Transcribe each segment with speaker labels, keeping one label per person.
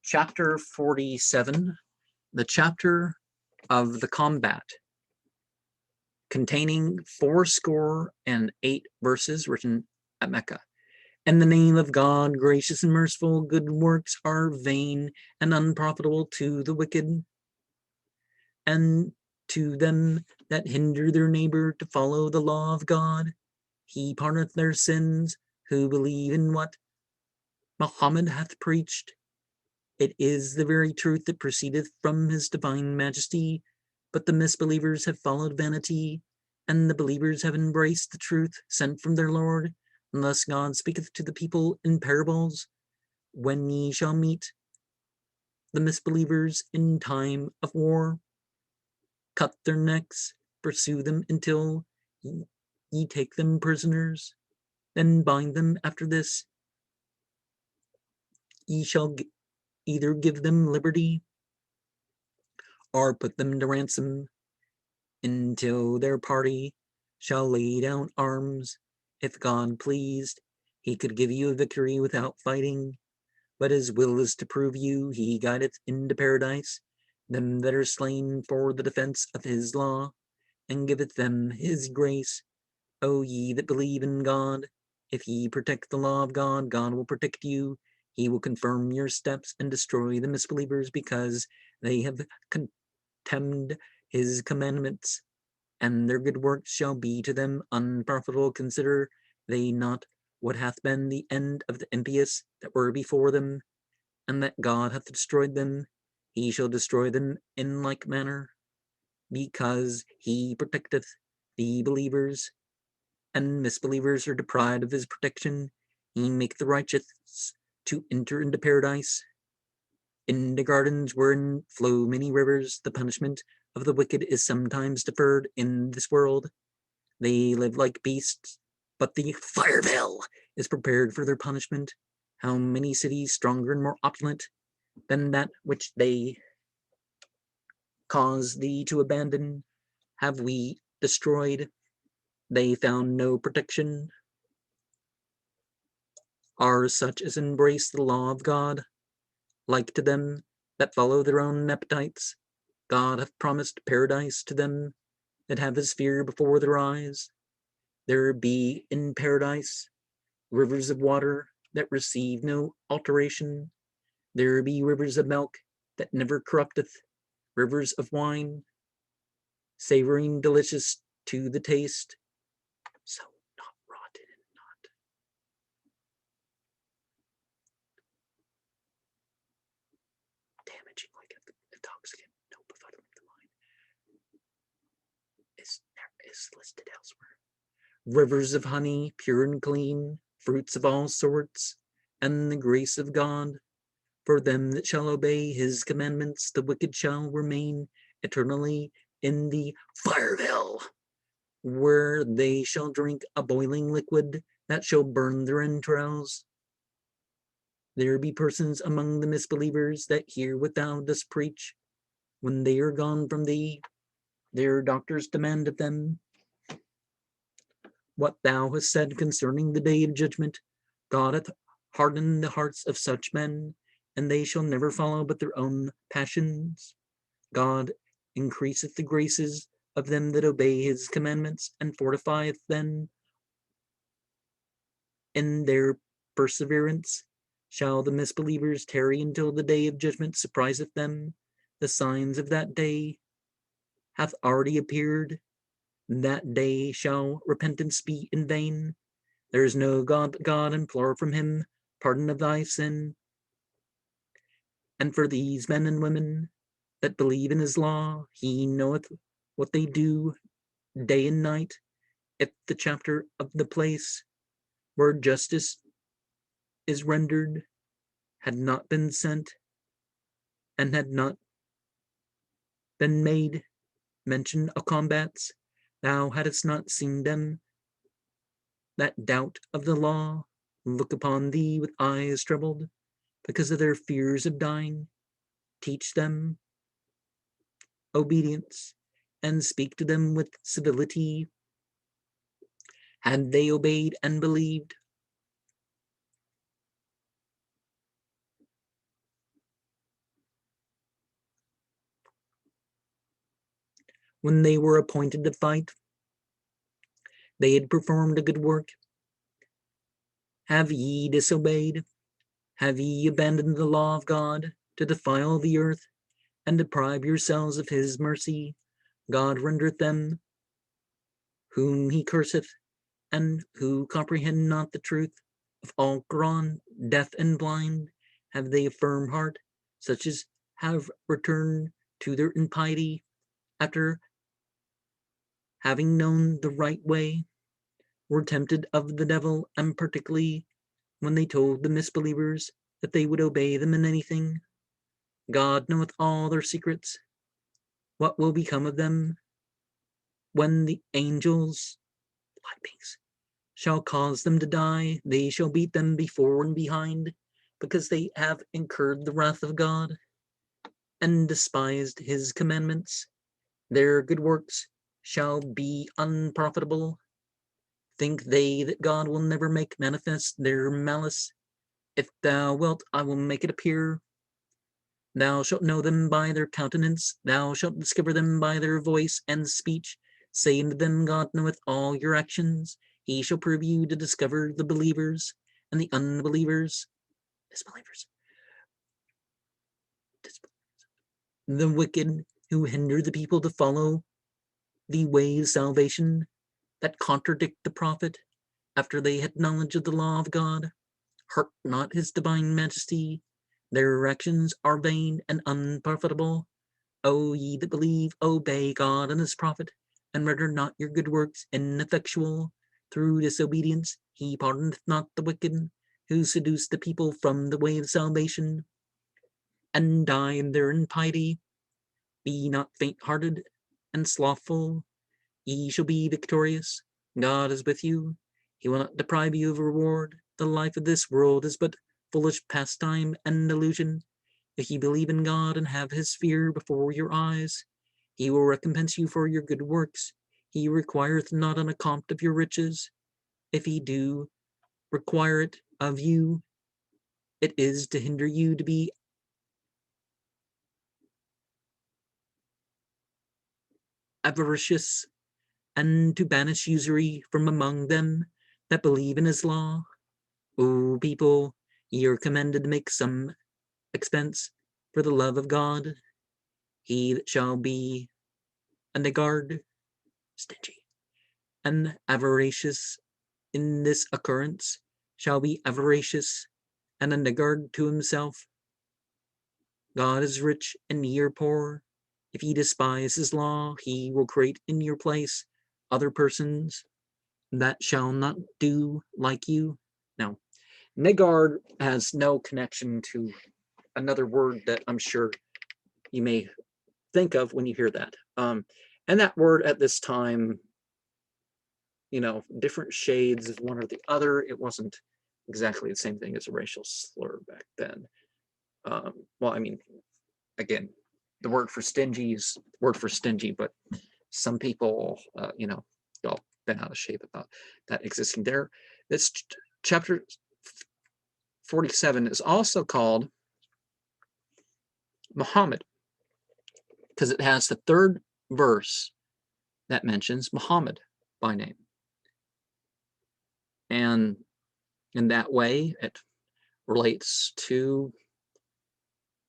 Speaker 1: Chapter 47, the chapter of the combat, containing 408 verses written at Mecca. In the name of God, gracious and merciful, good works are vain and unprofitable to the wicked, and to them that hinder their neighbor to follow the law of God. He pardoneth their sins who believe in what Muhammad hath preached. It is the very truth that proceedeth from his divine majesty, but the misbelievers have followed vanity, and the believers have embraced the truth sent from their Lord. And thus God speaketh to the people in parables. When ye shall meet the misbelievers in time of war, cut their necks, pursue them until ye take them prisoners, then bind them. After this ye shall either give them liberty or put them to ransom until their party shall lay down arms. If God pleased, he could give you a victory without fighting, but his will is to prove you. He guideth into paradise them that are slain for the defense of his law, and giveth them his grace. O ye that believe in God, if ye protect the law of God, God will protect you. He will confirm your steps and destroy the misbelievers, because they have contemned his commandments, and their good works shall be to them unprofitable. Consider they not what hath been the end of the impious that were before them, and that God hath destroyed them? He shall destroy them in like manner, because he protecteth the believers, and misbelievers are deprived of his protection. He make the righteous to enter into paradise, in the gardens wherein flow many rivers. The punishment of the wicked is sometimes deferred in this world. They live like beasts, but the fire veil is prepared for their punishment. How many cities stronger and more opulent than that which they cause thee to abandon have we destroyed? They found no protection. Are such as embrace the law of God like to them that follow their own appetites? God hath promised paradise to them that have his fear before their eyes. There be in paradise rivers of water that receive no alteration. There be rivers of milk that never corrupteth, rivers of wine, savoring delicious to the taste, so not rotten and not damaging like intoxicant, no befuddling the mind, is listed elsewhere. Rivers of honey, pure and clean, fruits of all sorts, and the grace of God. For them that shall obey his commandments, the wicked shall remain eternally in the fire hell, where they shall drink a boiling liquid that shall burn their entrails. There be persons among the misbelievers that hear what thou dost preach. When they are gone from thee, their doctors demand of them what thou hast said concerning the day of judgment. God hath hardened the hearts of such men, and they shall never follow but their own passions. God increaseth the graces of them that obey his commandments, and fortifieth them in their perseverance. Shall the misbelievers tarry until the day of judgment surpriseth them? The signs of that day hath already appeared. That day shall repentance be in vain. There is no God but God, implore from him pardon of thy sin. And for these men and women that believe in his law, he knoweth what they do day and night. If the chapter of the place where justice is rendered had not been sent, and had not been made mention of combats, thou hadst not seen them that doubt of the law look upon thee with eyes troubled because of their fears of dying. Teach them obedience, and speak to them with civility. Had they obeyed and believed, when they were appointed to fight, they had performed a good work. Have ye disobeyed? Have ye abandoned the law of God to defile the earth and deprive yourselves of his mercy? God rendereth them whom he curseth, and who comprehend not the truth of all Quran, deaf and blind. Have they a firm heart, such as have returned to their impiety after having known the right way, were tempted of the devil, and particularly when they told the misbelievers that they would obey them in anything? God knoweth all their secrets. What will become of them when the angels, black beings, shall cause them to die? They shall beat them before and behind, because they have incurred the wrath of God and despised his commandments. Their good works shall be unprofitable. Think they that God will never make manifest their malice? If thou wilt, I will make it appear. Thou shalt know them by their countenance, thou shalt discover them by their voice and speech. Say unto them, God knoweth all your actions. He shall prove you to discover the believers and the unbelievers, disbelievers, the wicked who hinder the people to follow the way of salvation, that contradict the prophet after they had knowledge of the law of God. Hurt not his divine majesty. Their actions are vain and unprofitable. O ye that believe, obey God and his prophet, and render not your good works ineffectual. Through disobedience he pardoneth not the wicked, who seduce the people from the way of salvation, and die in their impiety. Be not faint-hearted and slothful. Ye shall be victorious. God is with you. He will not deprive you of reward. The life of this world is but foolish pastime and illusion. If ye believe in God and have his fear before your eyes, he will recompense you for your good works. He requireth not an account of your riches. If he do require it of you, it is to hinder you to be avaricious, and to banish usury from among them that believe in his law. O people, ye are commanded to make some expense for the love of God. He that shall be a niggard, stingy, and avaricious in this occurrence shall be avaricious and a niggard to himself. God is rich and ye are poor. If ye despise his law, he will create in your place other persons that shall not do like you. Now, niggard has no connection to another word that I'm sure you may think of when you hear that. And that word at this time, different shades of one or the other. It wasn't exactly the same thing as a racial slur back then. Well, I mean, again, the word for stingy is the word for stingy, but some people, got bent out of shape about that existing there. This chapter 47 is also called Muhammad because it has the third verse that mentions Muhammad by name. And in that way, it relates to,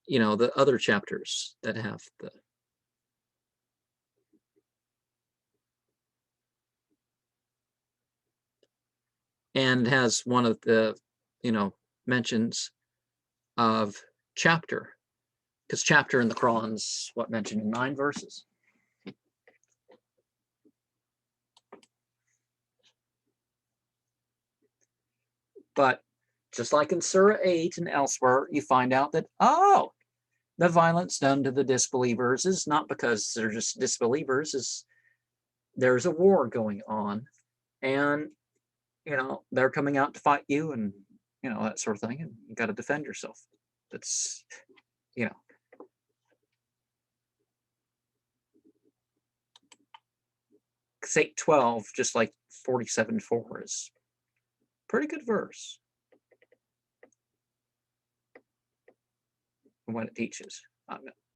Speaker 1: the other chapters that have the and has one of the, mentions of chapter, because chapter in the Quran's what mentioned in 9 verses. But just like in Surah 8 and elsewhere, you find out that, the violence done to the disbelievers is not because they're just disbelievers, there's a war going on, and, they're coming out to fight you, and, that sort of thing, and you got to defend yourself. That's, 8:12, just like 47:4, is pretty good verse when it teaches.